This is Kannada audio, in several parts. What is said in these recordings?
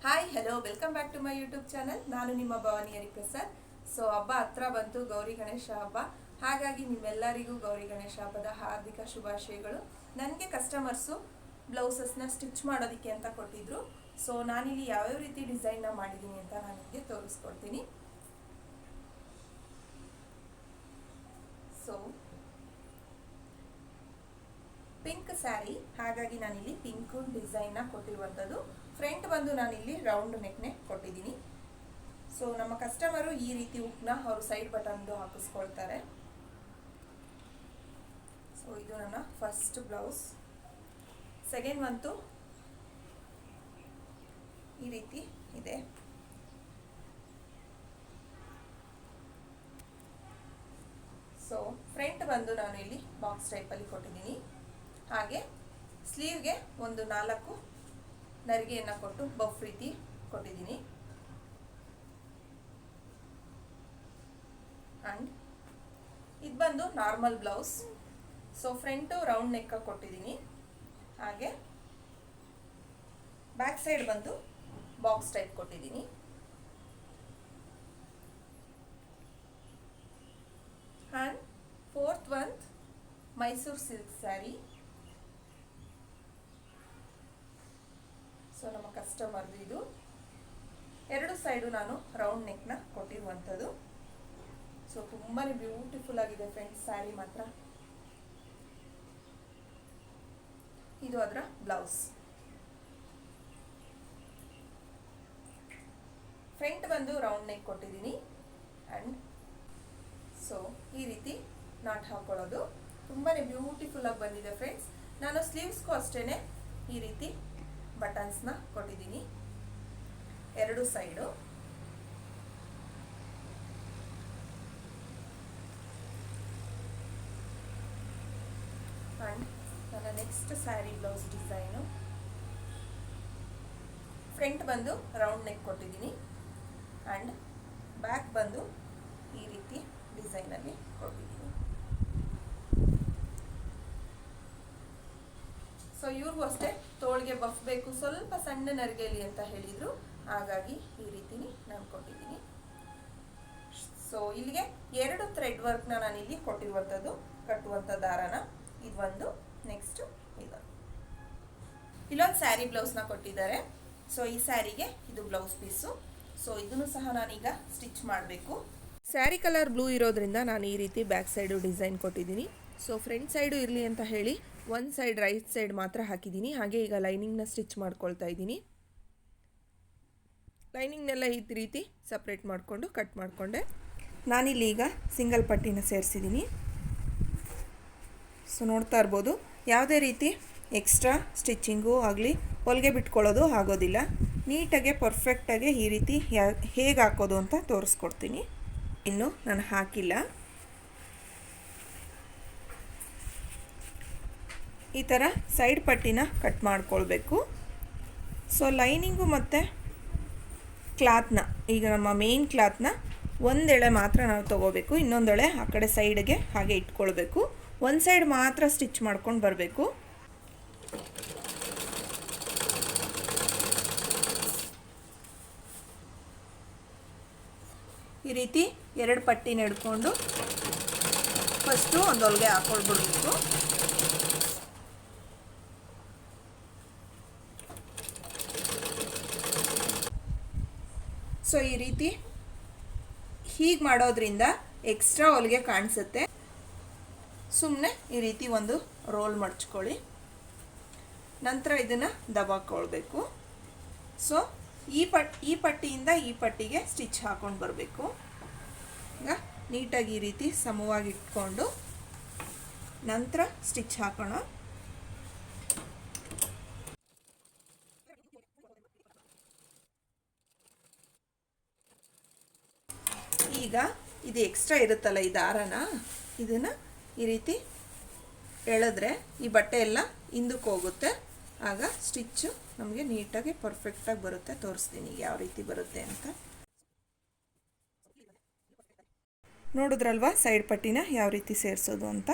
Hi hello welcome back to my YouTube channel. ನಾನು ನಿಮ್ಮ ಭವಾನಿ ಹರಿಪ್ರಸಾದ್. ಸೊ ಹಬ್ಬ ಹತ್ರ ಬಂತು, ಗೌರಿ ಗಣೇಶ ಹಬ್ಬ. ಹಾಗಾಗಿ ನಿಮ್ಮೆಲ್ಲರಿಗೂ ಗೌರಿ ಗಣೇಶ ಹಬ್ಬದ ಹಾರ್ದಿಕ ಶುಭಾಶಯಗಳು. ನನಗೆ ಕಸ್ಟಮರ್ಸು ಬ್ಲೌಸಸ್ನ ಸ್ಟಿಚ್ ಮಾಡೋದಕ್ಕೆ ಅಂತ ಕೊಟ್ಟಿದ್ರು. ಸೊ ನಾನಿಲ್ಲಿ ಯಾವ್ಯಾವ ರೀತಿ ಡಿಸೈನ್ನ ಮಾಡಿದ್ದೀನಿ ಅಂತ ನಾನು ನಿಮಗೆ ತೋರಿಸ್ಕೊಡ್ತೀನಿ. ಸೊ ಪಿಂಕ್ ಸ್ಯಾರಿ, ಹಾಗಾಗಿ ನಾನಿಲ್ಲಿ ಪಿಂಕ್ ಡಿಸೈನ್ನ ಕೊಟ್ಟಿರುವಂಥದ್ದು. ಫ್ರಂಟ್ ಬಂದು ನಾನಿಲ್ಲಿ ರೌಂಡ್ ನೆಕ್ನೆ ಕೊಟ್ಟಿದ್ದೀನಿ. ಸೊ ನಮ್ಮ ಕಸ್ಟಮರು ಈ ರೀತಿ ಹುಕ್ನ ಅವರು ಸೈಡ್ ಬಟನ್ದು ಹಾಕಿಸ್ಕೊಳ್ತಾರೆ. ಸೊ ಇದು ನನ್ನ ಫಸ್ಟ್ ಬ್ಲೌಸ್. ಸೆಕೆಂಡ್ ಬಂತು ಈ ರೀತಿ ಇದೆ. ಸೊ ಫ್ರಂಟ್ ಬಂದು ನಾನು ಇಲ್ಲಿ ಬಾಕ್ಸ್ ಟೈಪಲ್ಲಿ ಕೊಟ್ಟಿದ್ದೀನಿ. ಹಾಗೆ ಸ್ಲೀವ್ಗೆ ಒಂದು 4 ನರಿಗೆಯನ್ನು ಕೊಟ್ಟು ಬಫ್ ರೀತಿ ಕೊಟ್ಟಿದ್ದೀನಿ. ಆ್ಯಂಡ್ ಇದು ಬಂದು normal blouse. So front round neck ಕೊಟ್ಟಿದ್ದೀನಿ. ಹಾಗೆ ಬ್ಯಾಕ್ ಸೈಡ್ ಬಂದು ಬಾಕ್ಸ್ ಟೈಪ್ ಕೊಟ್ಟಿದ್ದೀನಿ. And fourth one Mysuru silk sari. So ನಮ್ಮ ಕಸ್ಟಮರ್ದು ಇದು. ಎರಡು ಸೈಡು ನಾನು ರೌಂಡ್ ನೆಕ್ನ ಕೊಟ್ಟಿರುವಂಥದ್ದು. ಸೊ ತುಂಬಾ ಬ್ಯೂಟಿಫುಲ್ ಆಗಿದೆ ಫ್ರೆಂಡ್ಸ್ ಸ್ಯಾರಿ ಮಾತ್ರ. ಇದು ಅದರ ಬ್ಲೌಸ್. ಫ್ರಂಟ್ ಬಂದು ರೌಂಡ್ ನೆಕ್ ಕೊಟ್ಟಿದ್ದೀನಿ. ಆ್ಯಂಡ್ ಸೊ ಈ ರೀತಿ ನಾಟ್ ಹಾಕೊಳ್ಳೋದು ತುಂಬಾ ಬ್ಯೂಟಿಫುಲ್ ಆಗಿ ಬಂದಿದೆ ಫ್ರೆಂಡ್ಸ್. ನಾನು ಸ್ಲೀವ್ಸ್ಗೂ ಅಷ್ಟೇ ಈ ರೀತಿ ಬಟನ್ಸ್ನ ಕೊಟ್ಟಿದ್ದೀನಿ ಎರಡು ಸೈಡು. ಆ್ಯಂಡ್ ನನ್ನ next sari blouse design. Front ಬಂದು ರೌಂಡ್ ನೆಕ್ ಕೊಟ್ಟಿದ್ದೀನಿ. ಆ್ಯಂಡ್ ಬ್ಯಾಕ್ ಬಂದು ಈ ರೀತಿ ಡಿಸೈನಲ್ಲಿ ಕೊಟ್ಟಿದ್ದೀನಿ. ಸೊ ಇವ್ರಿಗೂ ಅಷ್ಟೇ ತೋಳಿಗೆ ಬಫ್ ಬೇಕು, ಸ್ವಲ್ಪ ಸಣ್ಣ ನರಿಗೆಲಿ ಅಂತ ಹೇಳಿದರು. ಹಾಗಾಗಿ ಈ ರೀತಿ ನಾನು ಕೊಟ್ಟಿದ್ದೀನಿ. ಸೊ ಇಲ್ಲಿಗೆ 2 ಥ್ರೆಡ್ ವರ್ಕ್ನ ನಾನಿಲ್ಲಿ ಕೊಟ್ಟಿರುವಂಥದ್ದು, ಕಟ್ಟುವಂಥ ದಾರನ. ಇದೊಂದು, ನೆಕ್ಸ್ಟ್ ಇಲ್ಲೊಂದು ಸ್ಯಾರಿ ಬ್ಲೌಸ್ನ ಕೊಟ್ಟಿದ್ದಾರೆ. ಸೊ ಈ ಸ್ಯಾರಿಗೆ ಇದು ಬ್ಲೌಸ್ ಪೀಸು. ಸೊ ಇದನ್ನು ಸಹ ನಾನೀಗ ಸ್ಟಿಚ್ ಮಾಡಬೇಕು. ಸ್ಯಾರಿ ಕಲರ್ ಬ್ಲೂ ಇರೋದ್ರಿಂದ ನಾನು ಈ ರೀತಿ ಬ್ಯಾಕ್ ಸೈಡು ಡಿಸೈನ್ ಕೊಟ್ಟಿದ್ದೀನಿ. ಸೊ ಫ್ರಂಟ್ ಸೈಡು ಇರಲಿ ಅಂತ ಹೇಳಿ ಒಂದು ಸೈಡ್ ರೈಟ್ ಸೈಡ್ ಮಾತ್ರ ಹಾಕಿದ್ದೀನಿ. ಹಾಗೆ ಈಗ ಲೈನಿಂಗ್ನ ಸ್ಟಿಚ್ ಮಾಡ್ಕೊಳ್ತಾ ಇದ್ದೀನಿ. ಲೈನಿಂಗ್ನೆಲ್ಲ ಈ ರೀತಿ ಸಪ್ರೇಟ್ ಮಾಡಿಕೊಂಡು ಕಟ್ ಮಾಡಿಕೊಂಡೆ. ನಾನಿಲ್ಲಿ ಈಗ ಸಿಂಗಲ್ ಪಟ್ಟಿನ ಸೇರಿಸಿದ್ದೀನಿ. ಸೊ ನೋಡ್ತಾ ಇರ್ಬೋದು, ಯಾವುದೇ ರೀತಿ ಎಕ್ಸ್ಟ್ರಾ ಸ್ಟಿಚ್ಚಿಂಗು ಆಗಲಿ ಹೊಲಿಗೆ ಬಿಟ್ಕೊಳ್ಳೋದು ಆಗೋದಿಲ್ಲ. ನೀಟಾಗೆ ಪರ್ಫೆಕ್ಟಾಗಿ ಈ ರೀತಿ ಹೇಗೆ ಹಾಕೋದು ಅಂತ ತೋರಿಸ್ಕೊಡ್ತೀನಿ. ಇನ್ನು ನಾನು ಹಾಕಿಲ್ಲ. ಈ ಥರ ಸೈಡ್ ಪಟ್ಟಿನ ಕಟ್ ಮಾಡ್ಕೊಳ್ಬೇಕು. ಸೊ ಲೈನಿಂಗು ಮತ್ತು ಕ್ಲಾತ್ನ, ಈಗ ನಮ್ಮ ಮೇನ್ ಕ್ಲಾತ್ನ ಒಂದೆಳೆ ಮಾತ್ರ ನಾವು ತೊಗೋಬೇಕು. ಇನ್ನೊಂದೆಳೆ ಆ ಕಡೆ ಸೈಡ್ಗೆ ಹಾಗೆ ಇಟ್ಕೊಳ್ಬೇಕು. ಒಂದು ಸೈಡ್ ಮಾತ್ರ ಸ್ಟಿಚ್ ಮಾಡ್ಕೊಂಡು ಬರಬೇಕು. ಈ ರೀತಿ 2 ಪಟ್ಟಿನ ಹಿಡ್ಕೊಂಡು ಫಸ್ಟು ಒಂದು ಹೊಲಿಗೆ ಹಾಕ್ಕೊಳ್ಬಿಡ್ಬೇಕು. ಸೊ ಈ ರೀತಿ ಹೀಗೆ ಮಾಡೋದ್ರಿಂದ ಎಕ್ಸ್ಟ್ರಾ ಹೊಲಿಗೆ ಕಾಣಿಸುತ್ತೆ. ಸುಮ್ಮನೆ ಈ ರೀತಿ ಒಂದು ರೋಲ್ ಮಡ್ಚ್ಕೊಳ್ಳಿ. ನಂತರ ಇದನ್ನು ದಬಾಕೊಳ್ಬೇಕು. ಸೊ ಈ ಪಟ್ಟಿಯಿಂದ ಈ ಪಟ್ಟಿಗೆ ಸ್ಟಿಚ್ ಹಾಕ್ಕೊಂಡು ಬರಬೇಕು. ಈಗ ನೀಟಾಗಿ ಈ ರೀತಿ ಸಮವಾಗಿ ಇಟ್ಕೊಂಡು ನಂತರ ಸ್ಟಿಚ್ ಹಾಕೋಣ. ಈಗ ಇದು ಎಕ್ಸ್ಟ್ರಾ ಇರುತ್ತಲ್ಲ ಈ ದಾರನ, ಇದನ್ನು ಈ ರೀತಿ ಎಳೆದ್ರೆ ಈ ಬಟ್ಟೆ ಎಲ್ಲ ಹಿಂದಕ್ಕೆ ಹೋಗುತ್ತೆ. ಆಗ ಸ್ಟಿಚ್ಚು ನಮಗೆ ನೀಟಾಗಿ ಪರ್ಫೆಕ್ಟಾಗಿ ಬರುತ್ತೆ. ತೋರಿಸ್ತೀನಿ ಯಾವ ರೀತಿ ಬರುತ್ತೆ ಅಂತ. ನೋಡಿದ್ರಲ್ವಾ ಸೈಡ್ ಪಟ್ಟಿನ ಯಾವ ರೀತಿ ಸೇರಿಸೋದು ಅಂತ.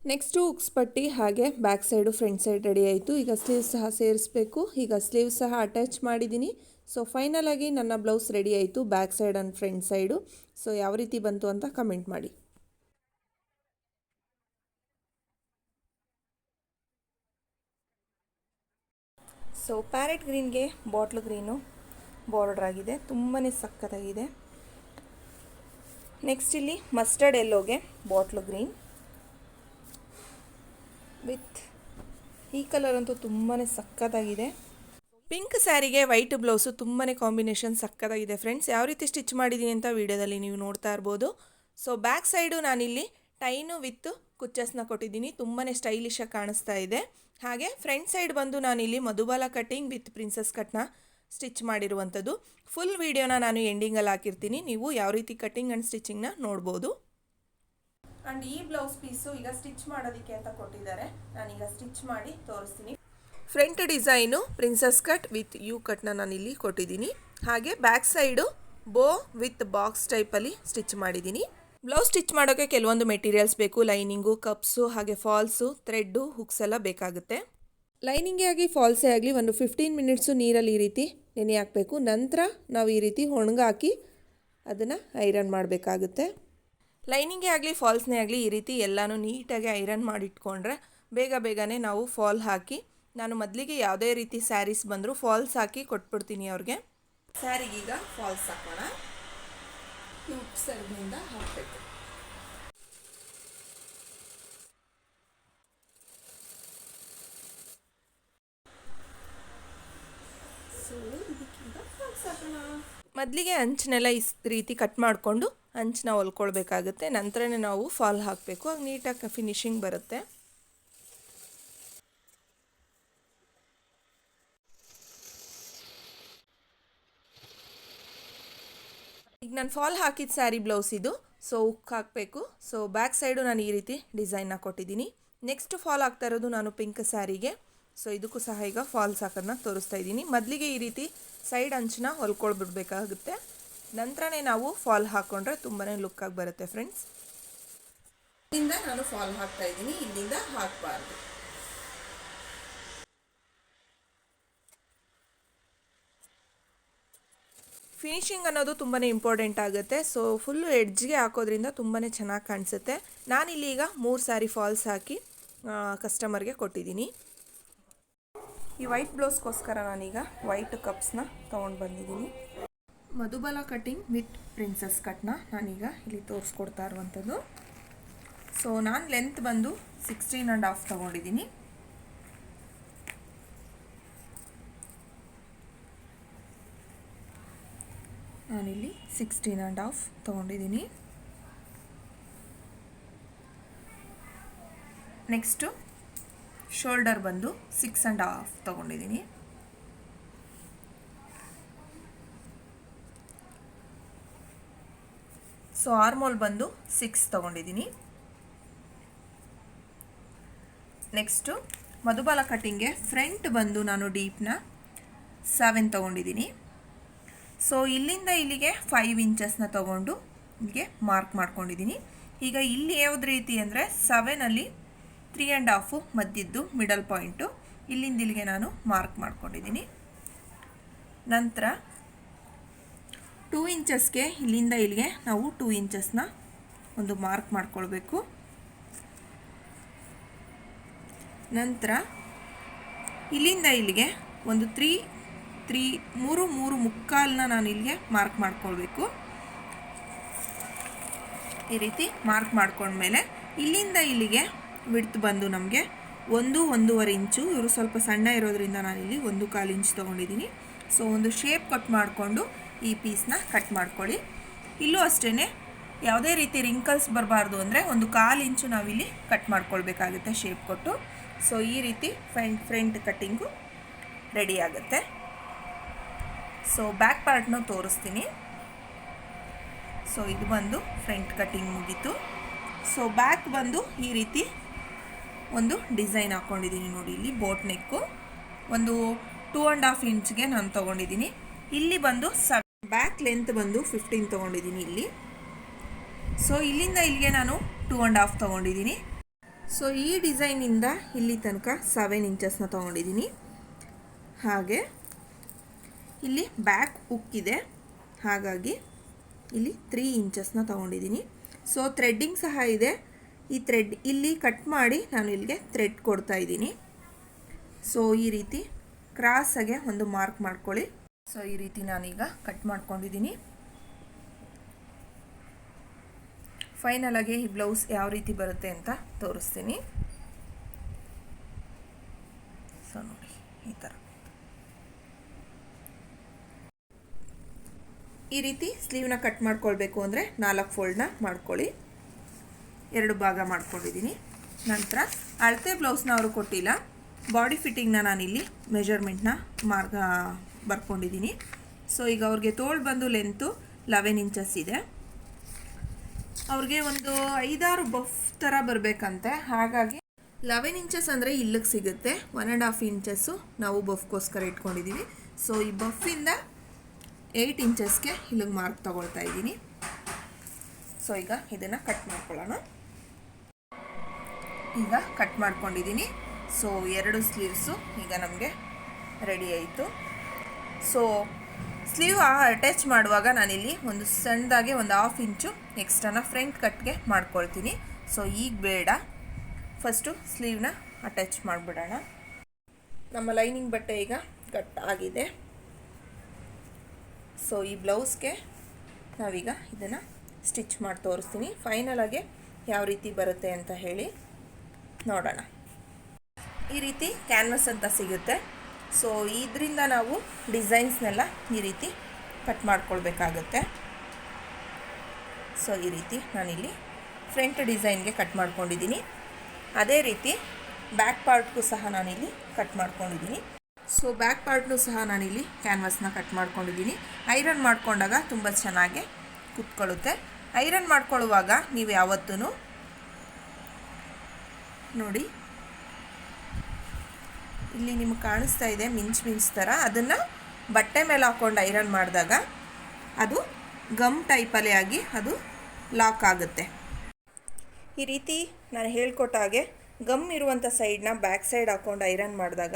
ನೆಕ್ಸ್ಟು ಉಕ್ಸ್ ಪಟ್ಟಿ ಹಾಗೆ back side front side ready ಆಯಿತು. ಈಗ ಸ್ಲೀವ್ ಸಹ ಸೇರಿಸ್ಬೇಕು. ಈಗ ಸ್ಲೀವ್ ಸಹ ಅಟ್ಯಾಚ್ ಮಾಡಿದ್ದೀನಿ. ಸೊ ಫೈನಲ್ ಆಗಿ ನನ್ನ ಬ್ಲೌಸ್ ರೆಡಿ ಆಯಿತು, back side and front side. So ಯಾವ ರೀತಿ ಬಂತು ಅಂತ ಕಮೆಂಟ್ ಮಾಡಿ. ಸೊ ಪ್ಯಾರೆಟ್ ಗ್ರೀನ್ಗೆ ಬಾಟ್ಲ್ ಗ್ರೀನು ಬಾರ್ಡರ್ ಆಗಿದೆ, ತುಂಬಾ ಸಕ್ಕತ್ತಾಗಿದೆ. ನೆಕ್ಸ್ಟ್ ಇಲ್ಲಿ ಮಸ್ಟರ್ಡ್ ಎಲ್ಲೋಗೆ ಬಾಟ್ಲ್ ಗ್ರೀನ್ ವಿತ್ ಈ ಕಲರ್ ಅಂತೂ ತುಂಬಾ ಸಕ್ಕತ್ತಾಗಿದೆ. ಪಿಂಕ್ ಸ್ಯಾರಿಗೆ ವೈಟ್ ಬ್ಲೌಸು ತುಂಬಾ ಕಾಂಬಿನೇಷನ್ ಸಕ್ಕತ್ತಾಗಿದೆ ಫ್ರೆಂಡ್ಸ್. ಯಾವ ರೀತಿ ಸ್ಟಿಚ್ ಮಾಡಿದ್ದೀನಿ ಅಂತ ವಿಡಿಯೋದಲ್ಲಿ ನೀವು ನೋಡ್ತಾ ಇರ್ಬೋದು. ಸೊ ಬ್ಯಾಕ್ ಸೈಡು ನಾನಿಲ್ಲಿ ಟೈನು ವಿತ್ ಕುಚ್ಚಸ್ನ ಕೊಟ್ಟಿದ್ದೀನಿ, ತುಂಬಾ ಸ್ಟೈಲಿಶಾಗಿ ಕಾಣಿಸ್ತಾ ಇದೆ. ಹಾಗೆ ಫ್ರಂಟ್ ಸೈಡ್ ಬಂದು ನಾನಿಲ್ಲಿ ಮಧುಬಾಲ ಕಟ್ಟಿಂಗ್ ವಿತ್ ಪ್ರಿನ್ಸಸ್ ಕಟ್ನ ಸ್ಟಿಚ್ ಮಾಡಿರುವಂಥದ್ದು. ಫುಲ್ ವಿಡಿಯೋನ ನಾನು ಎಂಡಿಂಗಲ್ಲಿ ಹಾಕಿರ್ತೀನಿ, ನೀವು ಯಾವ ರೀತಿ ಕಟ್ಟಿಂಗ್ ಆ್ಯಂಡ್ ಸ್ಟಿಚಿಂಗ್ನ ನೋಡ್ಬೋದು. ಆ್ಯಂಡ್ ಈ ಬ್ಲೌಸ್ ಪೀಸು ಈಗ ಸ್ಟಿಚ್ ಮಾಡೋದಕ್ಕೆ ಅಂತ ಕೊಟ್ಟಿದ್ದಾರೆ, ನಾನೀಗ ಸ್ಟಿಚ್ ಮಾಡಿ ತೋರಿಸ್ತೀನಿ. Front design princess cut with U ಕಟ್ನ ನಾನಿಲ್ಲಿ ಕೊಟ್ಟಿದ್ದೀನಿ. ಹಾಗೆ back side bow with box ಟೈಪಲ್ಲಿ ಸ್ಟಿಚ್ ಮಾಡಿದ್ದೀನಿ. ಬ್ಲೌಸ್ ಸ್ಟಿಚ್ ಮಾಡೋಕ್ಕೆ ಕೆಲವೊಂದು ಮೆಟೀರಿಯಲ್ಸ್ ಬೇಕು, ಲೈನಿಂಗು, ಕಪ್ಸು, ಹಾಗೆ ಫಾಲ್ಸು, ಥ್ರೆಡ್ಡು, ಹುಕ್ಸ್ ಎಲ್ಲ ಬೇಕಾಗುತ್ತೆ. ಲೈನಿಂಗೇ ಆಗಲಿ ಫಾಲ್ಸೇ ಆಗಲಿ ಒಂದು 15 ಮಿನಿಟ್ಸು ನೀರಲ್ಲಿ ಈ ರೀತಿ ನೆನೆ ಹಾಕಬೇಕು. ನಂತರ ನಾವು ಈ ರೀತಿ ಒಣಗಾಕಿ ಅದನ್ನು ಐರನ್ ಮಾಡಬೇಕಾಗುತ್ತೆ. ಲೈನಿಂಗೇ ಆಗಲಿ ಫಾಲ್ಸ್ನೇ ಆಗಲಿ ಈ ರೀತಿ ಎಲ್ಲನೂ ನೀಟಾಗಿ ಐರನ್ ಮಾಡಿಟ್ಕೊಂಡ್ರೆ ಬೇಗನೆ ನಾವು ಫಾಲ್ ಹಾಕಿ, ನಾನು ಮೊದಲಿಗೆ ಯಾವುದೇ ರೀತಿ ಸ್ಯಾರೀಸ್ ಬಂದರೂ ಫಾಲ್ಸ್ ಹಾಕಿ ಕೊಟ್ಬಿಡ್ತೀನಿ ಅವ್ರಿಗೆ. ಸ್ಯಾರಿಗೀಗ ಫಾಲ್ಸ್ ಹಾಕೋಣ. ಸೈಡ್ನಿಂದ ಹಾಕಬೇಕು. ಮೊದಲಿಗೆ ಅಂಚನ್ನೆಲ್ಲ ಈ ರೀತಿ ಕಟ್ ಮಾಡಿಕೊಂಡು ಅಂಚನ್ನ ಹೊಲ್ಕೊಳ್ಬೇಕಾಗುತ್ತೆ. ನಂತರನೇ ನಾವು ಫಾಲ್ ಹಾಕಬೇಕು, ಆಗ ನೀಟಾಗಿ ಫಿನಿಶಿಂಗ್ ಬರುತ್ತೆ. ಈಗ ನಾನು ಫಾಲ್ ಹಾಕಿದ ಸ್ಯಾರಿ ಬ್ಲೌಸ್ ಇದು. ಸೊ ಉಕ್ ಹಾಕಬೇಕು. ಸೊ ಬ್ಯಾಕ್ ಸೈಡು ನಾನು ಈ ರೀತಿ ಡಿಸೈನ್ನ ಕೊಟ್ಟಿದ್ದೀನಿ. ನೆಕ್ಸ್ಟ್ ಫಾಲ್ ಹಾಕ್ತಾ ಇರೋದು ನಾನು ಪಿಂಕ್ ಸ್ಯಾರಿಗೆ. ಸೊ ಇದಕ್ಕೂ ಸಹ ಈಗ ಫಾಲ್ಸ್ ಹಾಕೋದನ್ನ ತೋರಿಸ್ತಾ ಇದ್ದೀನಿ. ಮೊದಲಿಗೆ ಈ ರೀತಿ ಸೈಡ್ ಅಂಚನ್ನ ಹೊಲ್ಕೊಳ್ಬಿಡ್ಬೇಕಾಗುತ್ತೆ, ನಂತರನೇ ನಾವು ಫಾಲ್ ಹಾಕ್ಕೊಂಡ್ರೆ ತುಂಬಾ ಲುಕ್ಕಾಗಿ ಬರುತ್ತೆ ಫ್ರೆಂಡ್ಸ್. ಇಲ್ಲಿಂದ ನಾನು ಫಾಲ್ ಹಾಕ್ತಾ ಇದ್ದೀನಿ, ಇಲ್ಲಿಂದ ಹಾಕಬಾರ್ದು. ಫಿನಿಶಿಂಗ್ ಅನ್ನೋದು ತುಂಬಾ ಇಂಪಾರ್ಟೆಂಟ್ ಆಗುತ್ತೆ. ಸೊ ಫುಲ್ಲು ಎಡ್ಜ್ಗೆ ಹಾಕೋದ್ರಿಂದ ತುಂಬಾ ಚೆನ್ನಾಗಿ ಕಾಣಿಸುತ್ತೆ. ನಾನಿಲ್ಲಿ ಈಗ 3 ಸ್ಯಾರಿ ಫಾಲ್ಸ್ ಹಾಕಿ ಕಸ್ಟಮರ್ಗೆ ಕೊಟ್ಟಿದ್ದೀನಿ. ಈ ವೈಟ್ ಬ್ಲೌಸ್ಗೋಸ್ಕರ ನಾನೀಗ ವೈಟ್ ಕಪ್ಸ್ನ ತೊಗೊಂಡು ಬಂದಿದ್ದೀನಿ. ಮಧುಬಾಲ ಕಟ್ಟಿಂಗ್ ವಿತ್ ಪ್ರಿನ್ಸಸ್ ಕಟ್ನ ನಾನೀಗ ಇಲ್ಲಿ ತೋರಿಸ್ಕೊಡ್ತಾ ಇರುವಂಥದ್ದು. ಸೊ ನಾನು ಲೆಂತ್ ಬಂದು 16.5 ತೊಗೊಂಡಿದ್ದೀನಿ. ನಾನಿಲ್ಲಿ 16.5 ತೊಗೊಂಡಿದ್ದೀನಿ. ನೆಕ್ಸ್ಟು ಶೋಲ್ಡರ್ ಬಂದು 6.5 ತೊಗೊಂಡಿದ್ದೀನಿ. ಸೊ ಆರ್ಮೋಲ್ ಬಂದು 6 ತೊಗೊಂಡಿದ್ದೀನಿ. ನೆಕ್ಸ್ಟು ಮಧುಬಾಲ ಕಟ್ಟಿಂಗ್ಗೆ ಫ್ರಂಟ್ ಬಂದು ನಾನು ಡೀಪ್ನ 7 ತೊಗೊಂಡಿದ್ದೀನಿ. ಸೊ ಇಲ್ಲಿಂದ ಇಲ್ಲಿಗೆ 5 ಇಂಚಸ್ನ ತೊಗೊಂಡು ಹೀಗೆ ಮಾರ್ಕ್ ಮಾಡ್ಕೊಂಡಿದ್ದೀನಿ. ಈಗ ಇಲ್ಲಿ ಯಾವ್ದು ರೀತಿ ಅಂದರೆ 7ಅಲ್ಲಿ 3.5 ಮಧ್ಯದ್ದು ಮಿಡಲ್ ಪಾಯಿಂಟು, ಇಲ್ಲಿಂದ ಇಲ್ಲಿಗೆ ನಾನು ಮಾರ್ಕ್ ಮಾಡ್ಕೊಂಡಿದ್ದೀನಿ. ನಂತರ 2 ಇಂಚಸ್ಗೆ ಇಲ್ಲಿಂದ ಇಲ್ಲಿಗೆ ನಾವು 2 ಇಂಚಸ್ನ ಒಂದು ಮಾರ್ಕ್ ಮಾಡ್ಕೊಳ್ಬೇಕು. ನಂತರ ಇಲ್ಲಿಂದ ಇಲ್ಲಿಗೆ ಒಂದು 3 ಮುಕ್ಕಾಲನ್ನ ನಾನು ಇಲ್ಲಿಗೆ ಮಾರ್ಕ್ ಮಾಡ್ಕೊಳ್ಬೇಕು. ಈ ರೀತಿ ಮಾರ್ಕ್ ಮಾಡ್ಕೊಂಡ್ಮೇಲೆ ಇಲ್ಲಿಂದ ಇಲ್ಲಿಗೆ ವಿಡ್ತ್ ಬಂದು ನಮಗೆ 1-1.5 ಇಂಚು. ಇವರು ಸ್ವಲ್ಪ ಸಣ್ಣ ಇರೋದ್ರಿಂದ ನಾನಿಲ್ಲಿ 1/4 ಇಂಚ್ ತೊಗೊಂಡಿದ್ದೀನಿ. ಸೊ ಒಂದು ಶೇಪ್ ಕಟ್ ಮಾಡಿಕೊಂಡು ಈ ಪೀಸ್ನ ಕಟ್ ಮಾಡ್ಕೊಳ್ಳಿ. ಇಲ್ಲೂ ಅಷ್ಟೇ ಯಾವುದೇ ರೀತಿ ರಿಂಕಲ್ಸ್ ಬರಬಾರ್ದು ಅಂದರೆ 1/4 ಇಂಚು ನಾವಿಲ್ಲಿ ಕಟ್ ಮಾಡ್ಕೊಳ್ಬೇಕಾಗುತ್ತೆ ಶೇಪ್ ಕೊಟ್ಟು. ಸೊ ಈ ರೀತಿ ಫ್ರಂಟ್ ಕಟ್ಟಿಂಗು ರೆಡಿ ಆಗುತ್ತೆ. ಸೊ ಬ್ಯಾಕ್ ಪಾರ್ಟ್ನ ತೋರಿಸ್ತೀನಿ. ಸೊ ಇದು ಬಂದು ಫ್ರಂಟ್ ಕಟ್ಟಿಂಗ್ ಮುಗೀತು. ಸೊ ಬ್ಯಾಕ್ ಬಂದು ಈ ರೀತಿ ಒಂದು ಡಿಸೈನ್ ಹಾಕ್ಕೊಂಡಿದ್ದೀನಿ ನೋಡಿ. ಇಲ್ಲಿ ಬೋಟ್ ನೆಕ್ಕು ಒಂದು 2.5 ಇಂಚ್ಗೆ ನಾನು ತೊಗೊಂಡಿದ್ದೀನಿ. ಇಲ್ಲಿ ಬಂದು ಬ್ಯಾಕ್ ಲೆಂತ್ ಬಂದು 15 ತೊಗೊಂಡಿದ್ದೀನಿ ಇಲ್ಲಿ. ಸೊ ಇಲ್ಲಿಂದ ಇಲ್ಲಿಗೆ ನಾನು 2.5 ತೊಗೊಂಡಿದ್ದೀನಿ. ಸೊ ಈ ಡಿಸೈನಿಂದ ಇಲ್ಲಿ ತನಕ 7 ಇಂಚಸ್ನ ತೊಗೊಂಡಿದ್ದೀನಿ. ಹಾಗೆ ಇಲ್ಲಿ ಬ್ಯಾಕ್ ಉಕ್ಕಿದೆ, ಹಾಗಾಗಿ ಇಲ್ಲಿ 3 ಇಂಚಸ್ನ ತೊಗೊಂಡಿದ್ದೀನಿ. ಸೊ ಥ್ರೆಡ್ಡಿಂಗ್ ಸಹ ಇದೆ. ಈ ಥ್ರೆಡ್ ಇಲ್ಲಿ ಕಟ್ ಮಾಡಿ ನಾನು ಇಲ್ಲಿಗೆ ಥ್ರೆಡ್ ಕೊಡ್ತಾ ಇದ್ದೀನಿ. ಸೊ ಈ ರೀತಿ ಕ್ರಾಸಾಗೆ ಒಂದು ಮಾರ್ಕ್ ಮಾಡ್ಕೊಳ್ಳಿ. ಸೊ ಈ ರೀತಿ ನಾನೀಗ ಕಟ್ ಮಾಡ್ಕೊಂಡಿದ್ದೀನಿ. ಫೈನಲ್ ಆಗಿ ಈ ಬ್ಲೌಸ್ ಯಾವ ರೀತಿ ಬರುತ್ತೆ ಅಂತ ತೋರಿಸ್ತೀನಿ. ಸೊ ನೋಡಿ, ಈ ಥರ ಈ ರೀತಿ ಸ್ಲೀವ್ನ ಕಟ್ ಮಾಡ್ಕೊಳ್ಬೇಕು ಅಂದರೆ 4 ಫೋಲ್ಡ್ನ ಮಾಡ್ಕೊಳ್ಳಿ. 2 ಭಾಗ ಮಾಡ್ಕೊಂಡಿದ್ದೀನಿ. ನಂತರ ಅಳತೆ ಬ್ಲೌಸ್ನ ಅವರು ಕೊಟ್ಟಿಲ್ಲ, ಬಾಡಿ ಫಿಟ್ಟಿಂಗ್ನ ನಾನಿಲ್ಲಿ ಮೆಜರ್ಮೆಂಟ್ನ ಬರ್ಕೊಂಡಿದ್ದೀನಿ. ಸೊ ಈಗ ಅವ್ರಿಗೆ ತೋಳು ಬಂದು ಲೆಂತು 11 ಇಂಚಸ್ ಇದೆ. ಅವ್ರಿಗೆ ಒಂದು 5-6 ಬಫ್ ಥರ ಬರಬೇಕಂತೆ. ಹಾಗಾಗಿ 11 ಇಂಚಸ್ ಅಂದರೆ ಇಲ್ಲಿಗೆ ಸಿಗುತ್ತೆ. 1.5 ಇಂಚಸ್ಸು ನಾವು ಬಫ್ಗೋಸ್ಕರ ಇಟ್ಕೊಂಡಿದ್ದೀವಿ. ಸೊ ಈ ಬಫಿಂದ 8 ಇಂಚಸ್ಗೆ ಇಲ್ಲಿಗೆ ಮಾರ್ಕ್ ತಗೊಳ್ತಾ ಇದ್ದೀನಿ. ಸೊ ಈಗ ಇದನ್ನು ಕಟ್ ಮಾಡ್ಕೊಳ್ಳೋಣ. ಈಗ ಕಟ್ ಮಾಡ್ಕೊಂಡಿದ್ದೀನಿ. ಸೊ 2 ಸ್ಲೀವ್ಸು ಈಗ ನಮಗೆ ರೆಡಿ ಆಯಿತು. ಸೊ ಸ್ಲೀವ್ ಅಟ್ಯಾಚ್ ಮಾಡುವಾಗ ನಾನಿಲ್ಲಿ ಒಂದು ಸಣ್ಣದಾಗೆ ಒಂದು 1/2 ಇಂಚು ಎಕ್ಸ್ಟ್ರಾನ ಫ್ರಂಟ್ ಕಟ್ಗೆ ಮಾಡ್ಕೊಳ್ತೀನಿ. ಸೊ ಈಗ ಬೇಡ, ಫಸ್ಟು ಸ್ಲೀವ್ನ ಅಟ್ಯಾಚ್ ಮಾಡಿಬಿಡೋಣ. ನಮ್ಮ ಲೈನಿಂಗ್ ಬಟ್ಟೆ ಈಗ ಕಟ್ ಆಗಿದೆ. ಸೊ ಈ ಬ್ಲೌಸ್ಗೆ ನಾವೀಗ ಇದನ್ನು ಸ್ಟಿಚ್ ಮಾಡಿ ತೋರಿಸ್ತೀನಿ. ಫೈನಲ್ ಆಗಿ ಯಾವ ರೀತಿ ಬರುತ್ತೆ ಅಂತ ಹೇಳಿ ನೋಡೋಣ. ಈ ರೀತಿ ಕ್ಯಾನ್ವಸ್ ಅಂತ ಸಿಗುತ್ತೆ. ಸೊ ಇದರಿಂದ ನಾವು ಡಿಸೈನ್ಸ್ನೆಲ್ಲ ಈ ರೀತಿ ಕಟ್ ಮಾಡ್ಕೊಳ್ಬೇಕಾಗುತ್ತೆ. ಸೊ ಈ ರೀತಿ ನಾನಿಲ್ಲಿ ಫ್ರಂಟ್ ಡಿಸೈನ್ಗೆ ಕಟ್ ಮಾಡ್ಕೊಂಡಿದ್ದೀನಿ. ಅದೇ ರೀತಿ ಬ್ಯಾಕ್ ಪಾರ್ಟ್ಗೂ ಸಹ ನಾನಿಲ್ಲಿ ಕಟ್ ಮಾಡ್ಕೊಂಡಿದ್ದೀನಿ. ಸೊ ಬ್ಯಾಕ್ ಪಾರ್ಟ್ನೂ ಸಹ ನಾನಿಲ್ಲಿ ಕ್ಯಾನ್ವಸ್ನ ಕಟ್ ಮಾಡ್ಕೊಂಡಿದ್ದೀನಿ. ಐರನ್ ಮಾಡ್ಕೊಂಡಾಗ ತುಂಬ ಚೆನ್ನಾಗಿ ಕುತ್ಕೊಳ್ಳುತ್ತೆ. ಐರನ್ ಮಾಡ್ಕೊಳ್ಳುವಾಗ ನೀವು ಯಾವತ್ತೂ ನೋಡಿ, ಇಲ್ಲಿ ನಿಮಗೆ ಕಾಣಿಸ್ತಾ ಇದೆ ಮಿಂಚ್ ಥರ, ಅದನ್ನು ಬಟ್ಟೆ ಮೇಲೆ ಹಾಕ್ಕೊಂಡು ಐರನ್ ಮಾಡಿದಾಗ ಅದು ಗಮ್ ಟೈಪಲ್ಲೇ ಆಗಿ ಅದು ಲಾಕ್ ಆಗುತ್ತೆ. ಈ ರೀತಿ ನಾನು ಹೇಳ್ಕೊಟ್ಟ ಹಾಗೆ ಗಮ್ ಇರುವಂಥ ಸೈಡ್ನ ಬ್ಯಾಕ್ ಸೈಡ್ ಹಾಕ್ಕೊಂಡು ಐರನ್ ಮಾಡಿದಾಗ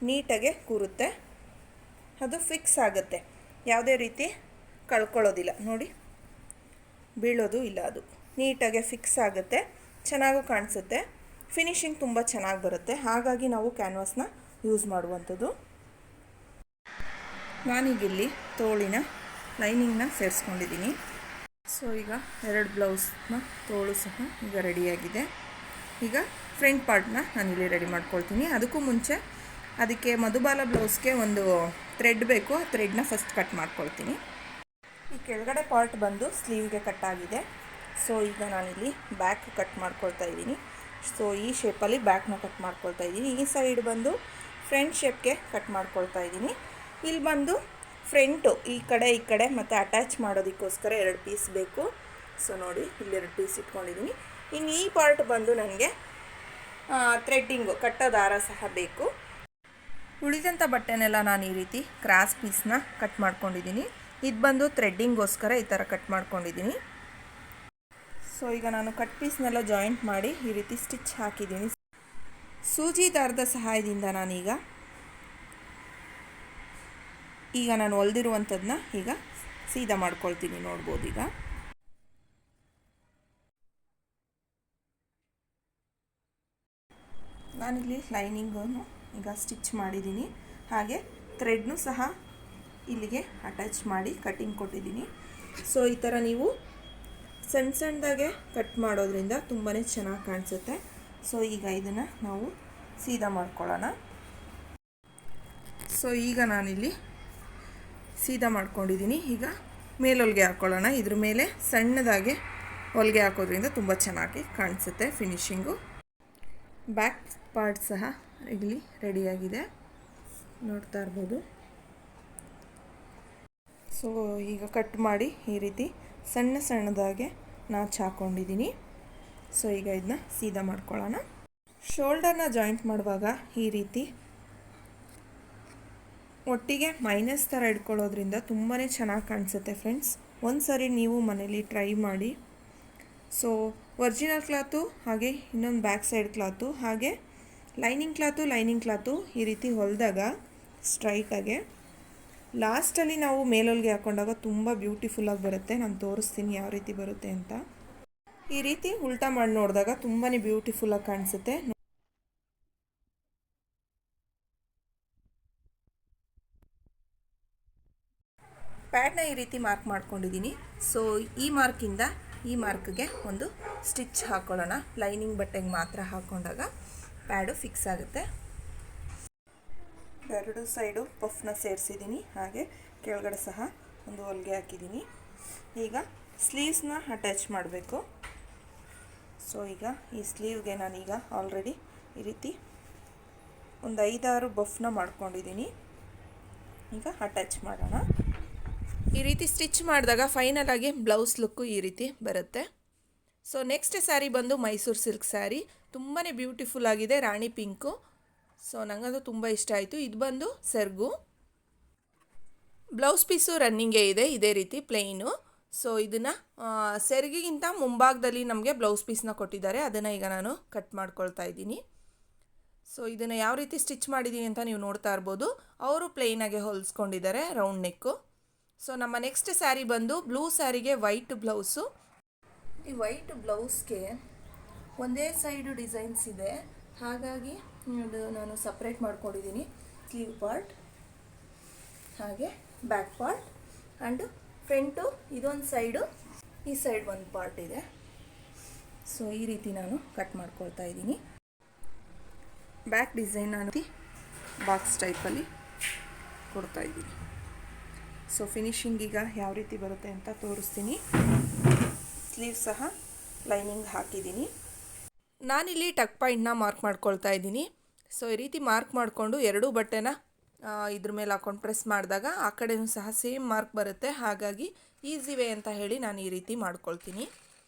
ನೀಟಾಗೆ ಕೂರುತ್ತೆ, ಅದು ಫಿಕ್ಸ್ ಆಗುತ್ತೆ, ಯಾವುದೇ ರೀತಿ ಕಳ್ಕೊಳ್ಳೋದಿಲ್ಲ. ನೋಡಿ, ಬೀಳೋದು ಇಲ್ಲ, ಅದು ನೀಟಾಗೆ ಫಿಕ್ಸ್ ಆಗುತ್ತೆ, ಚೆನ್ನಾಗೂ ಕಾಣಿಸುತ್ತೆ, ಫಿನಿಶಿಂಗ್ ತುಂಬ ಚೆನ್ನಾಗಿ ಬರುತ್ತೆ. ಹಾಗಾಗಿ ನಾವು ಕ್ಯಾನ್ವಾಸ್ನ ಯೂಸ್ ಮಾಡುವಂಥದ್ದು. ನಾನೀಗಿಲ್ಲಿ ತೋಳಿನ ಲೈನಿಂಗ್ನ ಸೇರಿಸ್ಕೊಂಡಿದ್ದೀನಿ. ಸೊ ಈಗ 2 ಬ್ಲೌಸ್ನ ತೋಳು ಸಹ ಈಗ ರೆಡಿಯಾಗಿದೆ. ಈಗ ಫ್ರಂಟ್ ಪಾರ್ಟ್ನ ನಾನಿಲ್ಲಿ ರೆಡಿ ಮಾಡ್ಕೊಳ್ತೀನಿ. ಅದಕ್ಕೂ ಮುಂಚೆ ಅದಕ್ಕೆ ಮಧುಬಾಲ ಬ್ಲೌಸ್ಗೆ ಒಂದು ಥ್ರೆಡ್ ಬೇಕು. ಆ ಥ್ರೆಡ್ನ ಫಸ್ಟ್ ಕಟ್ ಮಾಡ್ಕೊಳ್ತೀನಿ. ಈ ಕೆಳಗಡೆ ಪಾರ್ಟ್ ಬಂದು ಸ್ಲೀವ್ಗೆ ಕಟ್ ಆಗಿದೆ. ಸೊ ಈಗ ನಾನಿಲ್ಲಿ ಬ್ಯಾಕ್ ಕಟ್ ಮಾಡ್ಕೊಳ್ತಾ ಇದ್ದೀನಿ. ಸೊ ಈ ಶೇಪಲ್ಲಿ ಬ್ಯಾಕ್ನ ಕಟ್ ಮಾಡ್ಕೊಳ್ತಾ ಇದ್ದೀನಿ. ಈ ಸೈಡ್ ಬಂದು ಫ್ರಂಟ್ ಶೇಪ್ಗೆ ಕಟ್ ಮಾಡ್ಕೊಳ್ತಾ ಇದ್ದೀನಿ. ಇಲ್ಲಿ ಬಂದು ಫ್ರಂಟು ಈ ಕಡೆ ಮತ್ತು ಅಟ್ಯಾಚ್ ಮಾಡೋದಕ್ಕೋಸ್ಕರ 2 ಪೀಸ್ ಬೇಕು. ಸೊ ನೋಡಿ, ಇಲ್ಲಿ 2 ಪೀಸ್ ಇಟ್ಕೊಂಡಿದ್ದೀನಿ. ಇನ್ನು ಈ ಪಾರ್ಟ್ ಬಂದು ನನಗೆ ಥ್ರೆಡ್ಡಿಂಗು ಕಟ್ಟೋ ದಾರ ಸಹ ಬೇಕು. ಉಳಿದಂಥ ಬಟ್ಟೆನೆಲ್ಲ ನಾನು ಈ ರೀತಿ ಕ್ರಾಸ್ ಪೀಸ್ನ ಕಟ್ ಮಾಡ್ಕೊಂಡಿದ್ದೀನಿ. ಇದು ಬಂದು ಥ್ರೆಡ್ಡಿಂಗೋಸ್ಕರ ಈ ಥರ ಕಟ್ ಮಾಡ್ಕೊಂಡಿದ್ದೀನಿ. ಸೊ ಈಗ ನಾನು ಕಟ್ ಪೀಸ್ನೆಲ್ಲ ಜಾಯಿಂಟ್ ಮಾಡಿ ಈ ರೀತಿ ಸ್ಟಿಚ್ ಹಾಕಿದ್ದೀನಿ. ಸೂಜಿ ದಾರದ ಸಹಾಯದಿಂದ ನಾನೀಗ ನಾನು ಹೊಲ್ದಿರುವಂಥದ್ದನ್ನ ಈಗ ಸೀದಾ ಮಾಡ್ಕೊಳ್ತೀನಿ. ನೋಡ್ಬೋದು, ಈಗ ನಾನಿಲ್ಲಿ ಲೈನಿಂಗನ್ನು ಈಗ ಸ್ಟಿಚ್ ಮಾಡಿದ್ದೀನಿ. ಹಾಗೆ ಥ್ರೆಡ್ನು ಸಹ ಇಲ್ಲಿಗೆ ಅಟ್ಯಾಚ್ ಮಾಡಿ ಕಟ್ಟಿಂಗ್ ಕೊಟ್ಟಿದ್ದೀನಿ. ಸೊ ಈ ಥರ ನೀವು ಸಣ್ಣದಾಗೆ ಕಟ್ ಮಾಡೋದ್ರಿಂದ ತುಂಬಾ ಚೆನ್ನಾಗಿ ಕಾಣಿಸುತ್ತೆ. ಸೊ ಈಗ ಇದನ್ನು ನಾವು ಸೀದಾ ಮಾಡ್ಕೊಳ್ಳೋಣ. ಸೊ ಈಗ ನಾನಿಲ್ಲಿ ಸೀದಾ ಮಾಡ್ಕೊಂಡಿದ್ದೀನಿ. ಈಗ ಮೇಲೊಲ್ಗೆ ಹಾಕ್ಕೊಳ್ಳೋಣ. ಇದ್ರ ಮೇಲೆ ಸಣ್ಣದಾಗಿ ಹೊಲಿಗೆ ಹಾಕೋದ್ರಿಂದ ತುಂಬ ಚೆನ್ನಾಗಿ ಕಾಣಿಸುತ್ತೆ ಫಿನಿಶಿಂಗು. ಬ್ಯಾಕ್ ಪಾರ್ಟ್ ಸಹ ಇಲ್ಲಿ ರೆಡಿಯಾಗಿದೆ, ನೋಡ್ತಾ ಇರ್ಬೋದು. ಸೊ ಈಗ ಕಟ್ ಮಾಡಿ ಈ ರೀತಿ ಸಣ್ಣದಾಗೆ ನಾಚ್ ಹಾಕ್ಕೊಂಡಿದ್ದೀನಿ. ಸೊ ಈಗ ಇದನ್ನ ಸೀದಾ ಮಾಡ್ಕೊಳ್ಳೋಣ. ಶೋಲ್ಡರ್ನ ಜಾಯಿಂಟ್ ಮಾಡುವಾಗ ಈ ರೀತಿ ಒಟ್ಟಿಗೆ ಮೈನಸ್ ಥರ ಇಟ್ಕೊಳ್ಳೋದ್ರಿಂದ ತುಂಬಾ ಚೆನ್ನಾಗಿ ಕಾಣಿಸುತ್ತೆ ಫ್ರೆಂಡ್ಸ್. ಒಂದು ಸರಿ ನೀವು ಮನೇಲಿ ಟ್ರೈ ಮಾಡಿ. ಸೊ ಒರಿಜಿನಲ್ ಕ್ಲಾತು ಹಾಗೆ ಇನ್ನೊಂದು ಬ್ಯಾಕ್ ಸೈಡ್ ಕ್ಲಾತು ಹಾಗೆ ಲೈನಿಂಗ್ ಕ್ಲಾತು ಈ ರೀತಿ ಹೊಲಿದಾಗ ಸ್ಟ್ರೈಟಾಗೆ ಲಾಸ್ಟಲ್ಲಿ ನಾವು ಮೇಲೊಲ್ಗೆ ಹಾಕ್ಕೊಂಡಾಗ ತುಂಬ ಬ್ಯೂಟಿಫುಲ್ಲಾಗಿ ಬರುತ್ತೆ. ನಾನು ತೋರಿಸ್ತೀನಿ ಯಾವ ರೀತಿ ಬರುತ್ತೆ ಅಂತ. ಈ ರೀತಿ ಉಲ್ಟಾ ಮಾಡಿ ನೋಡಿದಾಗ ತುಂಬಾ ಬ್ಯೂಟಿಫುಲ್ಲಾಗಿ ಕಾಣಿಸುತ್ತೆ. ಪ್ಯಾಡ್ನ ಈ ರೀತಿ ಮಾರ್ಕ್ ಮಾಡ್ಕೊಂಡಿದ್ದೀನಿ. ಸೊ ಈ ಮಾರ್ಕಿಂದ ಈ ಮಾರ್ಕ್ಗೆ ಒಂದು ಸ್ಟಿಚ್ ಹಾಕ್ಕೊಳ್ಳೋಣ. ಲೈನಿಂಗ್ ಬಟ್ಟೆಗೆ ಮಾತ್ರ ಹಾಕ್ಕೊಂಡಾಗ ಪ್ಯಾಡು ಫಿಕ್ಸ್ ಆಗುತ್ತೆ. ಎರಡು ಸೈಡು ಪಫ್ನ ಸೇರಿಸಿದ್ದೀನಿ, ಹಾಗೆ ಕೆಳಗಡೆ ಸಹ ಒಂದು ಹೊಲಿಗೆ ಹಾಕಿದ್ದೀನಿ. ಈಗ ಸ್ಲೀವ್ಸ್ನ ಅಟ್ಯಾಚ್ ಮಾಡಬೇಕು. ಸೊ ಈಗ ಈ ಸ್ಲೀವ್ಗೆ ನಾನೀಗ ಆಲ್ರೆಡಿ ಈ ರೀತಿ ಒಂದು 5-6 ಬಫ್ನ ಮಾಡ್ಕೊಂಡಿದ್ದೀನಿ. ಈಗ ಅಟ್ಯಾಚ್ ಮಾಡೋಣ. ಈ ರೀತಿ ಸ್ಟಿಚ್ ಮಾಡಿದಾಗ ಫೈನಲಾಗಿ ಬ್ಲೌಸ್ ಲುಕ್ಕು ಈ ರೀತಿ ಬರುತ್ತೆ. ಸೊ ನೆಕ್ಸ್ಟ್ ಸ್ಯಾರಿ ಬಂದು ಮೈಸೂರು ಸಿಲ್ಕ್ ಸ್ಯಾರಿ. ತುಂಬಾ ಬ್ಯೂಟಿಫುಲ್ ಆಗಿದೆ, ರಾಣಿ ಪಿಂಕು. ಸೊ ನನಗದು ತುಂಬ ಇಷ್ಟ ಆಯಿತು. ಇದು ಬಂದು ಸೆರ್ಗು. ಬ್ಲೌಸ್ ಪೀಸು ರನ್ನಿಂಗೇ ಇದೆ, ಇದೇ ರೀತಿ ಪ್ಲೇನು. ಸೊ ಇದನ್ನು ಸೆರ್ಗಿಗಿಂತ ಮುಂಭಾಗದಲ್ಲಿ ನಮಗೆ ಬ್ಲೌಸ್ ಪೀಸ್ನ ಕೊಟ್ಟಿದ್ದಾರೆ. ಅದನ್ನು ಈಗ ನಾನು ಕಟ್ ಮಾಡ್ಕೊಳ್ತಾ ಇದ್ದೀನಿ. ಸೊ ಇದನ್ನು ಯಾವ ರೀತಿ ಸ್ಟಿಚ್ ಮಾಡಿದ್ದೀನಿ ಅಂತ ನೀವು ನೋಡ್ತಾ ಇರ್ಬೋದು. ಅವರು ಪ್ಲೇನಾಗೆ ಹೊಲಿಸ್ಕೊಂಡಿದ್ದಾರೆ, ರೌಂಡ್ ನೆಕ್ಕು. ಸೊ ನಮ್ಮ ನೆಕ್ಸ್ಟ್ ಸ್ಯಾರಿ ಬಂದು ಬ್ಲೂ ಸ್ಯಾರಿಗೆ ವೈಟ್ ಬ್ಲೌಸು. ಈ ವೈಟ್ ಬ್ಲೌಸ್ಗೆ ಒಂದೇ ಸೈಡು ಡಿಸೈನ್ಸ್ ಇದೆ, ಹಾಗಾಗಿ ಅದು ನಾನು ಸಪ್ರೇಟ್ ಮಾಡ್ಕೊಂಡಿದ್ದೀನಿ. ಸ್ಲೀವ್ ಪಾರ್ಟ್ ಹಾಗೆ ಬ್ಯಾಕ್ ಪಾರ್ಟ್ ಆ್ಯಂಡ್ ಫ್ರಂಟು ಇದೊಂದು ಸೈಡು, ಈ ಸೈಡ್ ಒಂದು ಪಾರ್ಟ್ ಇದೆ. ಸೊ ಈ ರೀತಿ ನಾನು ಕಟ್ ಮಾಡ್ಕೊಳ್ತಾ ಇದ್ದೀನಿ. ಬ್ಯಾಕ್ ಡಿಸೈನ್ ನಾನು ಬಾಕ್ಸ್ ಟೈಪಲ್ಲಿ ಕೊಡ್ತಾಯಿದ್ದೀನಿ. ಸೊ ಫಿನಿಶಿಂಗ್ ಈಗ ಯಾವ ರೀತಿ ಬರುತ್ತೆ ಅಂತ ತೋರಿಸ್ತೀನಿ. ಸ್ಲೀವ್ ಸಹ ಲೈನಿಂಗ್ ಹಾಕಿದ್ದೀನಿ. ನಾನಿಲ್ಲಿ ಟಕ್ ಪಾಯಿಂಟ್ನ ಮಾರ್ಕ್ ಮಾಡ್ಕೊಳ್ತಾ ಇದ್ದೀನಿ. ಸೊ ಈ ರೀತಿ ಮಾರ್ಕ್ ಮಾಡಿಕೊಂಡು ಎರಡೂ ಬಟ್ಟೆನ ಇದ್ರ ಮೇಲೆ ಹಾಕ್ಕೊಂಡು ಪ್ರೆಸ್ ಮಾಡಿದಾಗ ಆ ಕಡೆಯೂ ಸಹ ಸೇಮ್ ಮಾರ್ಕ್ ಬರುತ್ತೆ. ಹಾಗಾಗಿ ಈಸಿ ವೇ ಅಂತ ಹೇಳಿ ನಾನು ಈ ರೀತಿ ಮಾಡ್ಕೊಳ್ತೀನಿ.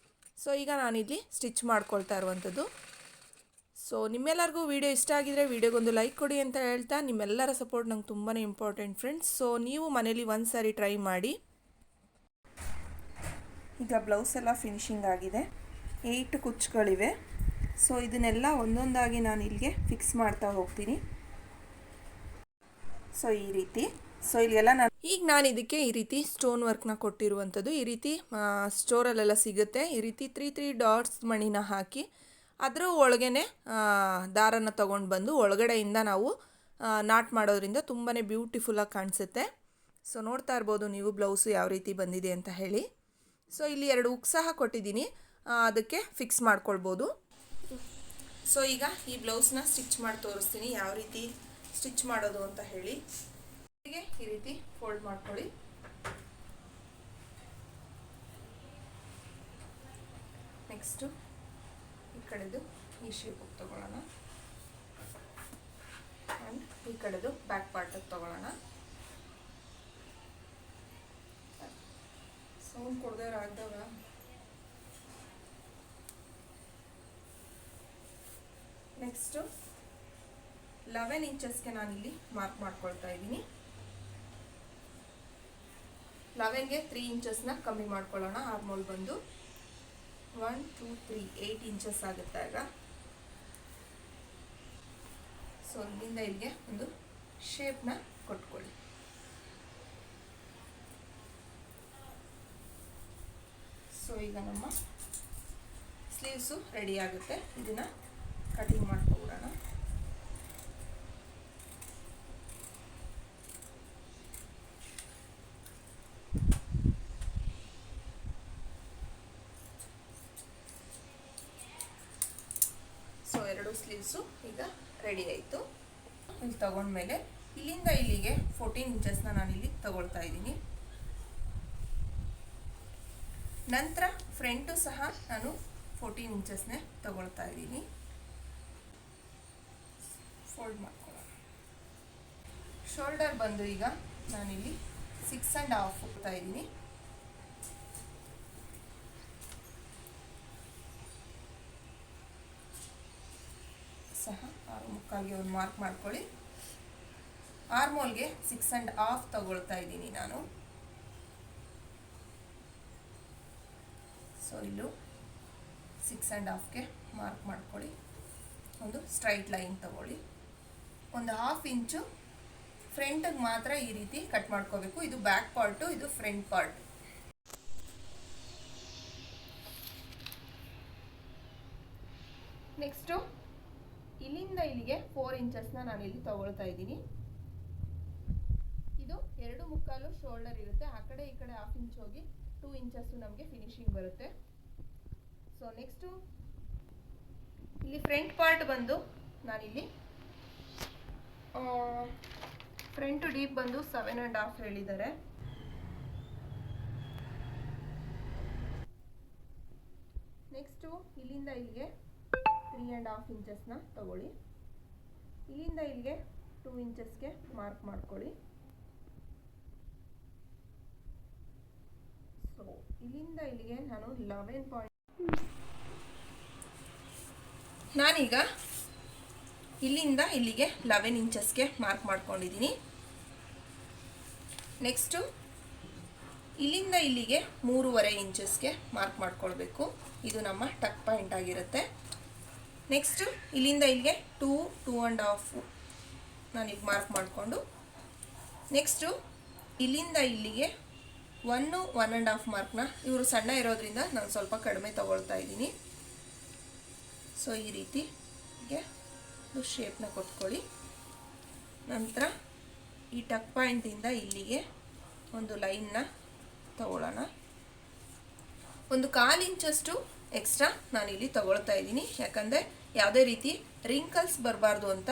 ಸೊ ಈಗ ನಾನಿಲ್ಲಿ ಸ್ಟಿಚ್ ಮಾಡ್ಕೊಳ್ತಾ ಇರುವಂಥದ್ದು. ಸೊ ನಿಮ್ಮೆಲ್ಲರಿಗೂ ವಿಡಿಯೋ ಇಷ್ಟ ಆಗಿದರೆ ವಿಡಿಯೋಗೊಂದು ಲೈಕ್ ಕೊಡಿ ಅಂತ ಹೇಳ್ತಾ, ನಿಮ್ಮೆಲ್ಲರ ಸಪೋರ್ಟ್ ನಂಗೆ ತುಂಬಾ ಇಂಪಾರ್ಟೆಂಟ್ ಫ್ರೆಂಡ್ಸ್. ಸೊ ನೀವು ಮನೇಲಿ ಒಂದು ಸಾರಿ ಟ್ರೈ ಮಾಡಿ. ಈಗ ಬ್ಲೌಸ್ ಎಲ್ಲ ಫಿನಿಶಿಂಗ್ ಆಗಿದೆ. 8 ಕುಚ್ಚುಗಳಿವೆ. ಸೊ ಇದನ್ನೆಲ್ಲ ಒಂದೊಂದಾಗಿ ನಾನು ಇಲ್ಲಿಗೆ ಫಿಕ್ಸ್ ಮಾಡ್ತಾ ಹೋಗ್ತೀನಿ. ಸೊ ಈ ರೀತಿ. ಸೊ ಇಲ್ಲೆಲ್ಲ ನಾನು ಇದಕ್ಕೆ ಈ ರೀತಿ ಸ್ಟೋನ್ ವರ್ಕ್ನ ಕೊಟ್ಟಿರುವಂಥದ್ದು. ಈ ರೀತಿ ಸ್ಟೋರಲ್ಲೆಲ್ಲ ಸಿಗುತ್ತೆ. ಈ ರೀತಿ 3 ಡಾಟ್ಸ್ ಮಣಿನ ಹಾಕಿ ಅದರ ಒಳಗೇ ದಾರನ ತೊಗೊಂಡು ಬಂದು ಒಳಗಡೆಯಿಂದ ನಾವು ನಾಟ್ ಮಾಡೋದ್ರಿಂದ ತುಂಬಾ ಬ್ಯೂಟಿಫುಲ್ಲಾಗಿ ಕಾಣಿಸುತ್ತೆ. ಸೊ ನೋಡ್ತಾ ಇರ್ಬೋದು ನೀವು ಬ್ಲೌಸು ಯಾವ ರೀತಿ ಬಂದಿದೆ ಅಂತ ಹೇಳಿ. ಸೊ ಇಲ್ಲಿ 2 ಉಕ್ ಸಹ ಕೊಟ್ಟಿದ್ದೀನಿ, ಅದಕ್ಕೆ ಫಿಕ್ಸ್ ಮಾಡ್ಕೊಳ್ಬೋದು. ಸೊ ಈಗ ಈ ಬ್ಲೌಸ್ನ ಸ್ಟಿಚ್ ಮಾಡಿ ತೋರಿಸ್ತೀನಿ ಯಾವ ರೀತಿ ಸ್ಟಿಚ್ ಮಾಡೋದು ಅಂತ ಹೇಳಿ. ಈ ರೀತಿ ಫೋಲ್ಡ್ ಮಾಡ್ಕೊಳ್ಳಿ. ನೆಕ್ಸ್ಟು ಈ ಕಡೆದು ಈ ಶೇಪ್ ತಗೊಳ್ಳೋಣ ಆ್ಯಂಡ್ ಈ ಕಡೆದು ಬ್ಯಾಕ್ ಪಾರ್ಟಿಗೆ ತಗೊಳ್ಳೋಣ. ಸೌಂಡ್ ಕೊಡದೇ ಆಗ್ದಾಗ ನೆಕ್ಸ್ಟು 11 ಇಂಚಸ್ಗೆ ನಾನಿಲ್ಲಿ ಮಾರ್ಕ್ ಮಾಡ್ಕೊಳ್ತಾ ಇದ್ದೀನಿ. 11ಗೆ 3 ಇಂಚಸ್ನ ಕಮ್ಮಿ ಮಾಡ್ಕೊಳ್ಳೋಣ. ಆರ್ಮೋಲ್ ಬಂದು 1 2 3 8 ಇಂಚಸ್ ಆಗುತ್ತೆ ಆಗ. ಸೊ ಇಲ್ಲಿಂದ ಇಲ್ಲಿಗೆ ಒಂದು ಶೇಪ್ನ ಕೊಟ್ಕೊಳ್ಳಿ. ಸೊ ಈಗ ನಮ್ಮ ಸ್ಲೀವ್ಸು ರೆಡಿ ಆಗುತ್ತೆ. ಇದನ್ನು ಕಟಿಂಗ್ ಮಾಡ್ಕೊಬಿಡೋಣ. ಸೊ 2 ಸ್ಲೀವ್ಸು ಈಗ ರೆಡಿ ಆಯಿತು. ಇಲ್ಲಿ ತಗೊಂಡ್ಮೇಲೆ ಇಲ್ಲಿಂದ ಇಲ್ಲಿಗೆ 14 ಇಂಚಸ್ನ ನಾನಿಲ್ಲಿ ತಗೊಳ್ತಾ ಇದ್ದೀನಿ. ನಂತರ ಫ್ರಂಟು ಸಹ ನಾನು 14 ಇಂಚಸ್ನೇ ತಗೊಳ್ತಾ ಇದ್ದೀನಿ. ಫೋಲ್ಡ್ ಮಾಡ್ಕೊಳ್ಳೋಣ. ಶೋಲ್ಡರ್ ಬಂದು ಈಗ ನಾನಿಲ್ಲಿ 6.5 ಹೋಗ್ತಾ ಇದ್ದೀನಿ. ಸಹ 6.75ಗೆ ಒಂದು ಮಾರ್ಕ್ ಮಾಡ್ಕೊಳ್ಳಿ. ಆರ್ಮೋಲ್ಗೆ 6.5 ತಗೊಳ್ತಾ ಇದ್ದೀನಿ ನಾನು. ಸೊ ಇಲ್ಲೂ 6.5ಗೆ ಮಾರ್ಕ್ ಮಾಡ್ಕೊಳ್ಳಿ. ಒಂದು ಸ್ಟ್ರೈಟ್ ಲೈನ್ ತಗೊಳ್ಳಿ. ಒಂದು 1/2 ಇಂಚು ಫ್ರಂಟಿಗೆ ಮಾತ್ರ ಈ ರೀತಿ ಕಟ್ ಮಾಡ್ಕೋಬೇಕು. ಇದು ಬ್ಯಾಕ್ ಪಾರ್ಟು, ಇದು ಫ್ರಂಟ್ ಪಾರ್ಟ್. ನೆಕ್ಸ್ಟು ಇಲ್ಲಿಂದ ಇಲ್ಲಿಗೆ 4 ಇಂಚಸ್ನ ನಾನಿಲ್ಲಿ ತಗೊಳ್ತಾ ಇದ್ದೀನಿ. ಇದು 2.25 ಶೋಲ್ಡರ್ ಇರುತ್ತೆ. ಆ ಕಡೆ ಈ ಕಡೆ 1/2 ಇಂಚ್ ಹೋಗಿ 2 ಇಂಚಸ್ಸು ನಮಗೆ ಫಿನಿಶಿಂಗ್ ಬರುತ್ತೆ. ಸೊ ನೆಕ್ಸ್ಟು ಇಲ್ಲಿ ಫ್ರಂಟ್ ಪಾರ್ಟ್ ಬಂದು ನಾನಿಲ್ಲಿ ಫ್ರಂಟ್ ಡೀಪ್ ಬಂದು 7.5 ಹೇಳಿದ್ದಾರೆ. ನೆಕ್ಸ್ಟು ಇಲ್ಲಿಂದ ಇಲ್ಲಿಗೆ 3.5 ಇಂಚಸ್ನ ತಗೊಳ್ಳಿ. ಇಲ್ಲಿಂದ ಇಲ್ಲಿಗೆ 2 ಇಂಚಸ್ಗೆ ಮಾರ್ಕ್ ಮಾಡ್ಕೊಳ್ಳಿ. ಸೊ ಇಲ್ಲಿಂದ ಇಲ್ಲಿಗೆ ನಾನು 11 ನಾನೀಗ ಇಲ್ಲಿಂದ ಇಲ್ಲಿಗೆ 11 ಇಂಚಸ್ಗೆ ಮಾರ್ಕ್ ಮಾಡ್ಕೊಂಡಿದ್ದೀನಿ. ನೆಕ್ಸ್ಟು ಇಲ್ಲಿಂದ ಇಲ್ಲಿಗೆ 3.5 ಇಂಚಸ್ಗೆ ಮಾರ್ಕ್ ಮಾಡ್ಕೊಳ್ಬೇಕು. ಇದು ನಮ್ಮ ಟಕ್ ಪಾಯಿಂಟ್ ಆಗಿರುತ್ತೆ. ನೆಕ್ಸ್ಟು ಇಲ್ಲಿಂದ ಇಲ್ಲಿಗೆ 2.5 ನಾನೀಗ ಮಾರ್ಕ್ ಮಾಡಿಕೊಂಡು, ನೆಕ್ಸ್ಟು ಇಲ್ಲಿಂದ ಇಲ್ಲಿಗೆ 1.5 ಮಾರ್ಕ್ನ, ಇವರು ಸಣ್ಣ ಇರೋದ್ರಿಂದ ನಾನು ಸ್ವಲ್ಪ ಕಡಿಮೆ ತಗೊಳ್ತಾ ಇದ್ದೀನಿ. ಸೊ ಈ ರೀತಿ ಹೀಗೆ ಶೇಪ್ನ ಕೊಟ್ಕೊಳ್ಳಿ. ನಂತರ ಈ ಟಕ್ ಪಾಯಿಂಟಿಂದ ಇಲ್ಲಿಗೆ ಒಂದು ಲೈನ್ನ ತಗೊಳ್ಳೋಣ. ಒಂದು 1/4 ಇಂಚಷ್ಟು ಎಕ್ಸ್ಟ್ರಾ ನಾನಿಲ್ಲಿ ತಗೊಳ್ತಾ ಇದ್ದೀನಿ. ಯಾಕಂದರೆ ಯಾವುದೇ ರೀತಿ ರಿಂಕಲ್ಸ್ ಬರಬಾರ್ದು ಅಂತ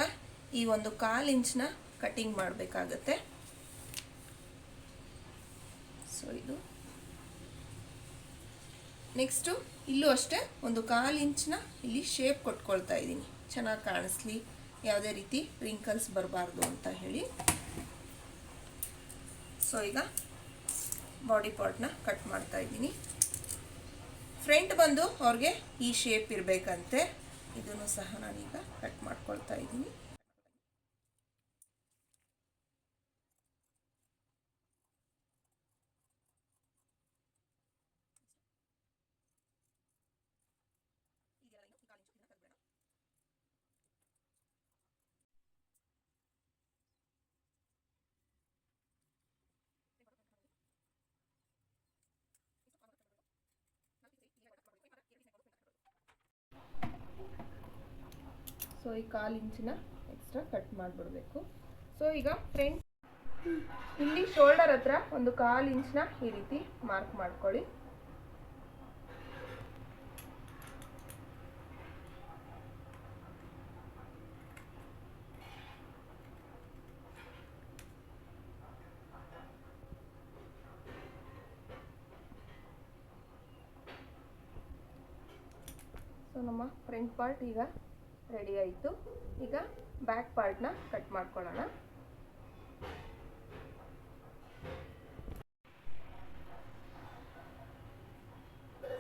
ಈ ಒಂದು 1/4 ಇಂಚನ್ನ ಕಟಿಂಗ್ ಮಾಡಬೇಕಾಗತ್ತೆ. ಸೊ ಇದು ನೆಕ್ಸ್ಟು ಇಲ್ಲೂ ಅಷ್ಟೇ ಒಂದು 1/4 ಇಂಚನ್ನ ಇಲ್ಲಿ ಶೇಪ್ ಕೊಟ್ಕೊಳ್ತಾ ಇದ್ದೀನಿ, ಚೆನ್ನಾಗಿ ಕಾಣಿಸ್ಲಿ, ಯಾವುದೇ ರೀತಿ ರಿಂಕಲ್ಸ್ ಬರಬಾರ್ದು ಅಂತ ಹೇಳಿ. ಸೊ ಈಗ ಬಾಡಿ ಪಾರ್ಟ್ನ ಕಟ್ ಮಾಡ್ತಾ ಇದ್ದೀನಿ. ಫ್ರಂಟ್ ಬಂದು ಅವ್ರಿಗೆ ಈ ಶೇಪ್ ಇರಬೇಕಂತೆ. ಇದನ್ನು ಸಹ ನಾನೀಗ ಕಟ್ ಮಾಡ್ಕೊಳ್ತಾ ಇದ್ದೀನಿ. ಸೊ ಈ 1/4 ಇಂಚಿನ ಎಕ್ಸ್ಟ್ರಾ ಕಟ್ ಮಾಡಿಬಿಡಬೇಕು. ಸೊ ಈಗ ಫ್ರಂಟ್ ಇಲ್ಲಿ ಶೋಲ್ಡರ್ ಹತ್ರ ಒಂದು 1/4 ಇಂಚನ್ನ ಈ ರೀತಿ ಮಾರ್ಕ್ ಮಾಡ್ಕೊಳ್ಳಿ. ಸೊ ನಮ್ಮ ಫ್ರಂಟ್ ಪಾರ್ಟ್ ಈಗ ರೆಡಿ ಆಯಿತು. ಈಗ ಬ್ಯಾಕ್ ಪಾರ್ಟ್ನ ಕಟ್ ಮಾಡ್ಕೊಳ್ಳೋಣ.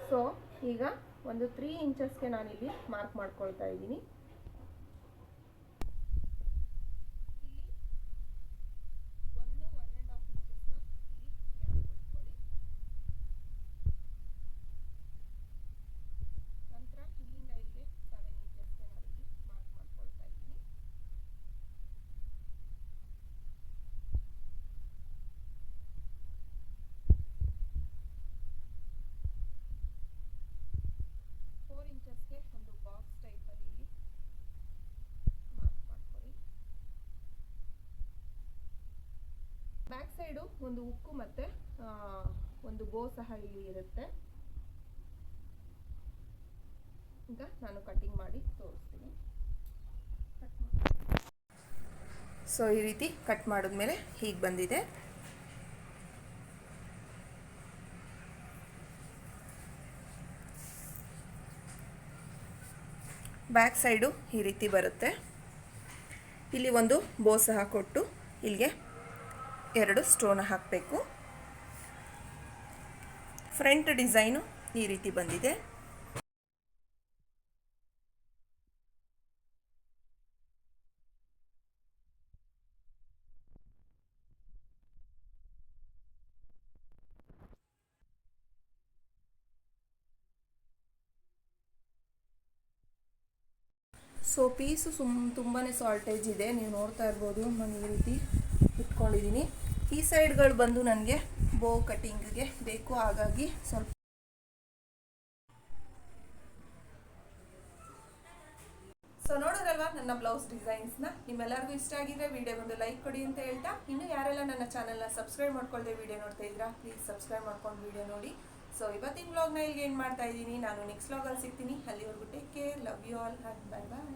ಸೊ ಈಗ ಒಂದು 3 ಇಂಚಸ್ಗೆ ನಾನಿಲ್ಲಿ ಮಾರ್ಕ್ ಮಾಡ್ಕೊಳ್ತಾ ಇದ್ದೀನಿ. ಒಂದು ಬಾಕ್ಸ್ ಟೈಪಲ್ಲಿ ಇಲ್ಲಿ ಮಾರ್ಕ್ ಮಾಡ್ಕೊಳ್ಳಿ. ಬ್ಯಾಕ್ ಸೈಡು ಒಂದು ಉಕ್ಕು ಮತ್ತೆ ಒಂದು ಬೋ ಸಹ ಇಲ್ಲಿ ಇರುತ್ತೆ. ಈಗ ನಾನು ಕಟಿಂಗ್ ಮಾಡಿ ತೋರಿಸ್ತೀನಿ. ಸೊ ಈ ರೀತಿ ಕಟ್ ಮಾಡಿದ್ಮೇಲೆ ಹೀಗೆ ಬಂದಿದೆ. ಬ್ಯಾಕ್ ಸೈಡು ಈ ರೀತಿ ಬರುತ್ತೆ. ಇಲ್ಲಿ ಒಂದು ಬೋ ಸಹ ಕೊಟ್ಟು ಇಲ್ಲಿಗೆ 2 ಸ್ಟೋನ್ ಹಾಕಬೇಕು. ಫ್ರಂಟ್ ಡಿಸೈನು ಈ ರೀತಿ ಬಂದಿದೆ. ಸೊ ಪೀಸು ತುಂಬಾ ಸಾಲ್ಟೇಜ್ ಇದೆ, ನೀವು ನೋಡ್ತಾ ಇರ್ಬೋದು. ನಾನು ಈ ರೀತಿ ಇಟ್ಕೊಂಡಿದ್ದೀನಿ. ಈ ಸೈಡ್ಗಳು ಬಂದು ನನಗೆ ಬೋ ಕಟಿಂಗ್ಗೆ ಬೇಕು, ಹಾಗಾಗಿ ಸ್ವಲ್ಪ ಸೊ ನೋಡೋದಲ್ವಾ ನನ್ನ ಬ್ಲೌಸ್ ಡಿಸೈನ್ಸ್ನ. ನಿಮ್ಮೆಲ್ಲರಿಗೂ ಇಷ್ಟ ಆಗಿದ್ರೆ ವಿಡಿಯೋ ಒಂದು ಲೈಕ್ ಕೊಡಿ ಅಂತ ಹೇಳ್ತಾ, ಇನ್ನು ಯಾರೆಲ್ಲ ನನ್ನ ಚಾನಲ್ನ ಸಬ್ಸ್ಕ್ರೈಬ್ ಮಾಡ್ಕೊಳ್ದೆ ವಿಡಿಯೋ ನೋಡ್ತಾ ಇದ್ದೀರಾ, ಪ್ಲೀಸ್ ಸಬ್ಸ್ಕ್ರೈಬ್ ಮಾಡ್ಕೊಂಡು ವಿಡಿಯೋ ನೋಡಿ. ಸೊ ಇವತ್ತಿನ ವ್ಲಾಗ್ನ ಇಲ್ಲಿಗೆ ಏನು ಮಾಡ್ತಾ ಇದ್ದೀನಿ. ನಾನು ನೆಕ್ಸ್ಟ್ ವ್ಲಾಗಲ್ಲಿ ಸಿಗ್ತೀನಿ. ಅಲ್ಲಿವರೆಗೂ take care, love you all, and bye bye.